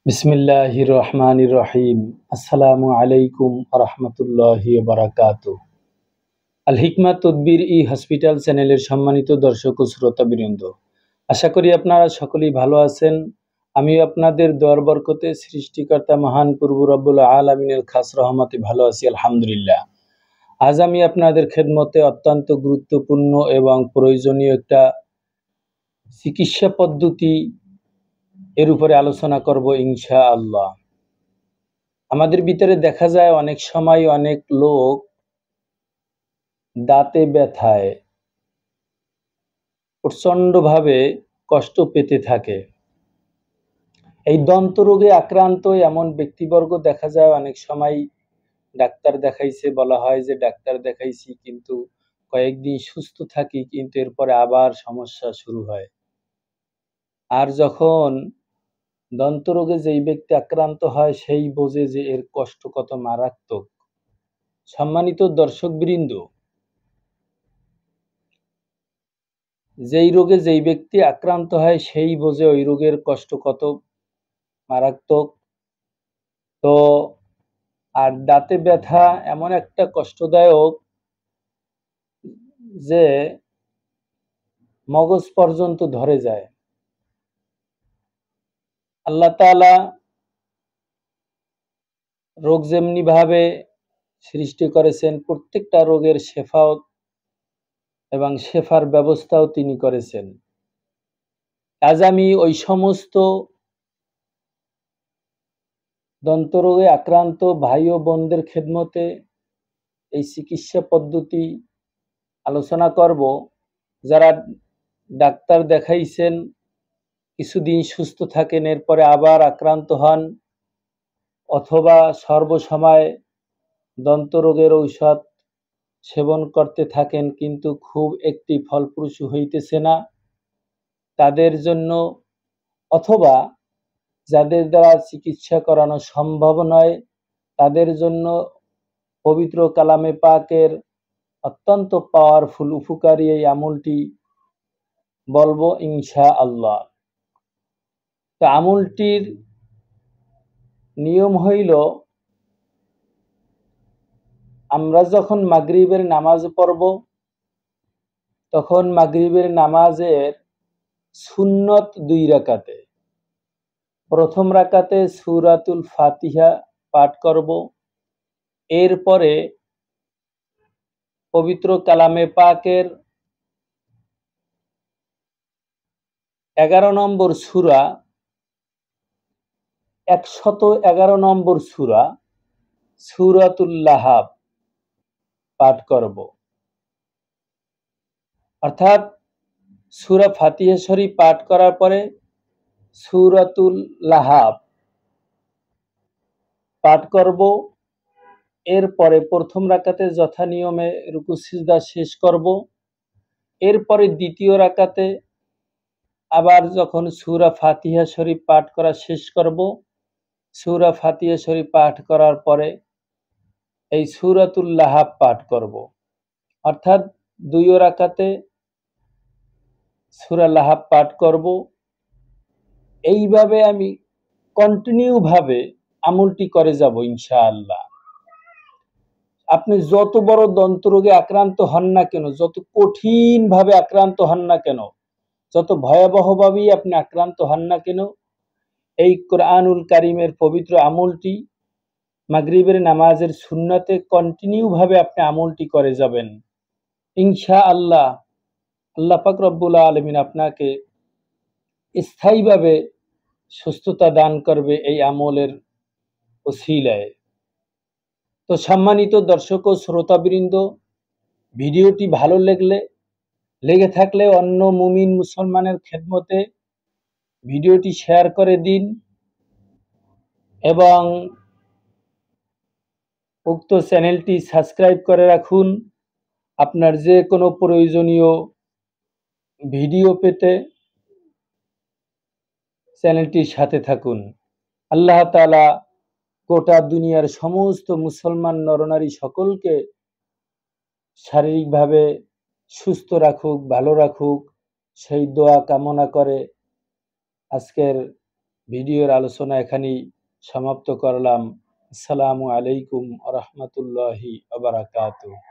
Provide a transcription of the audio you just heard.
বিসমিল্লাহির রহমানির রহিম। আসসালামু আলাইকুম রহমতুল্লাহি বারাকাতু। আল হিকমা তদবির ই হসপিটাল চ্যানেলের সম্মানিত দর্শক ও শ্রোতাবৃন্দ, আশা করি আপনারা সকলেই ভালো আছেন। আমি আপনাদের দোয়ার বরকতে সৃষ্টিকর্তা মহান প্রভু রব্বুল আলামিনের খাস রহমতে ভালো আছি, আলহামদুলিল্লাহ। আজ আমি আপনাদের খেদমতে অত্যন্ত গুরুত্বপূর্ণ এবং প্রয়োজনীয় একটা চিকিৎসা পদ্ধতি এর উপরে আলোচনা করব ইনশাআল্লাহ। আমাদের ভিতরে দেখা যায় অনেক সময় অনেক লোক দাঁতে ব্যথায় প্রচণ্ডভাবে কষ্ট পেতে থাকে। এই দন্ত রোগে আক্রান্ত এমন ব্যক্তিবর্গ দেখা যায় অনেক সময় ডাক্তার দেখাইছে, বলা হয় যে ডাক্তার দেখাইছি, কিন্তু কয়েকদিন সুস্থ থাকি, কিন্তু এরপরে আবার সমস্যা শুরু হয়। আর যখন দন্ত রোগে যেই ব্যক্তি আক্রান্ত হয় সেই বোঝে যে এর কষ্ট কত মারাত্মক। সম্মানিত দর্শকবৃন্দ, যেই রোগে যেই ব্যক্তি আক্রান্ত হয় সেই বোঝে ওই রোগের কষ্ট কত মারাত্মক। তো আর দাঁতে ব্যথা এমন একটা কষ্টদায়ক যে মগজ পর্যন্ত ধরে যায়। আল্লাহ তাআলা রোগ যেমনি ভাবে সৃষ্টি করেছেন, প্রত্যেকটা রোগের শেফাও এবং শেফার ব্যবস্থাও তিনি করেছেন। আজ আমি ওই সমস্ত দন্তরোগে আক্রান্ত ভাই ও বোনদের খেদমতে এই চিকিৎসা পদ্ধতি আলোচনা করব। যারা ডাক্তার দেখাইছেন, কিছুদিন সুস্থ থাকেন, এরপরে আবার আক্রান্ত হন, অথবা সর্বসময় দন্তরোগের ঔষধ সেবন করতে থাকেন কিন্তু খুব একটি ফলপ্রসূ হইতেছে না, তাদের জন্য, অথবা যাদের দ্বারা চিকিৎসা করানো সম্ভব নয় তাদের জন্য পবিত্র কালামে পাকের অত্যন্ত পাওয়ারফুল উপকারী এই আমলটি বলবো ইনশাআল্লাহ। তো আমলটির নিয়ম হইল, আমরা যখন মাগরিবের নামাজ পড়ব তখন মাগরিবের নামাজের সুন্নত 2 রাকাতে, প্রথম রাকাতে সূরাতুল ফাতিহা পাঠ করব, এরপরে পবিত্র কালামে পাকের 11 নম্বর সূরা, 111 নম্বর সূরা সূরাতুল লাহাব পাঠ করব। অর্থাৎ সূরা ফাতিহা শরীফ পাঠ করার পরে সূরাতুল লাহাব পাঠ করব, এরপরে প্রথম রাকাতে যথা নিয়মে রুকু সিজদা শেষ করব, এরপরে দ্বিতীয় রাকাতে আবার যখন সূরা ফাতিহা শরীফ পাঠ করা শেষ করব, সূরা ফাতিহা শরীফ পাঠ করার পরে এই সূরাতুল লাহাব পাঠ করব। অর্থাৎ 2 রাকাতে সূরা লাহাব পাঠ করব। এইভাবে আমি কন্টিনিউ ভাবে আমলটি করে যাব ইনশাআল্লাহ। আপনি যত বড় দন্তরোগে আক্রান্ত হন না কেন, যত কঠিন ভাবে আক্রান্ত হন না কেন, যত ভয়াবহভাবেই আপনি আক্রান্ত হন না কেন, এই কোরআনুল কারীমের পবিত্র আমলটি মাগরিবের নামাজের সুন্নতে কন্টিনিউ ভাবে আপনি আমলটি করে যাবেন ইনশাআল্লাহ। আল্লাহ পাক রব্বুল আলামিন আপনাকে স্থায়ীভাবে সুস্থতা দান করবে এই আমলের ওসিলায়। তো সম্মানিত দর্শক ও শ্রোতাবৃন্দ, ভিডিওটি ভালো লেগে থাকলে অন্য মুমিন মুসলমানের খেদমতে ভিডিওটি শেয়ার করে দিন এবং উক্ত চ্যানেলটি সাবস্ক্রাইব করে রাখুন। আপনার যে কোনো প্রয়োজনীয় ভিডিও পেতে চ্যানেলটির সাথে থাকুন। আল্লাহ তাআলা গোটা দুনিয়ার সমস্ত মুসলমান নরনারী সকলকে শারীরিকভাবে সুস্থ রাখুক, ভালো রাখুক, সেই দোয়া কামনা করে আজকের ভিডিওর আলোচনা এখানেই সমাপ্ত করলাম। আসসালামু আলাইকুম ওয়া রাহমাতুল্লাহি ওয়া বারাকাতুহু।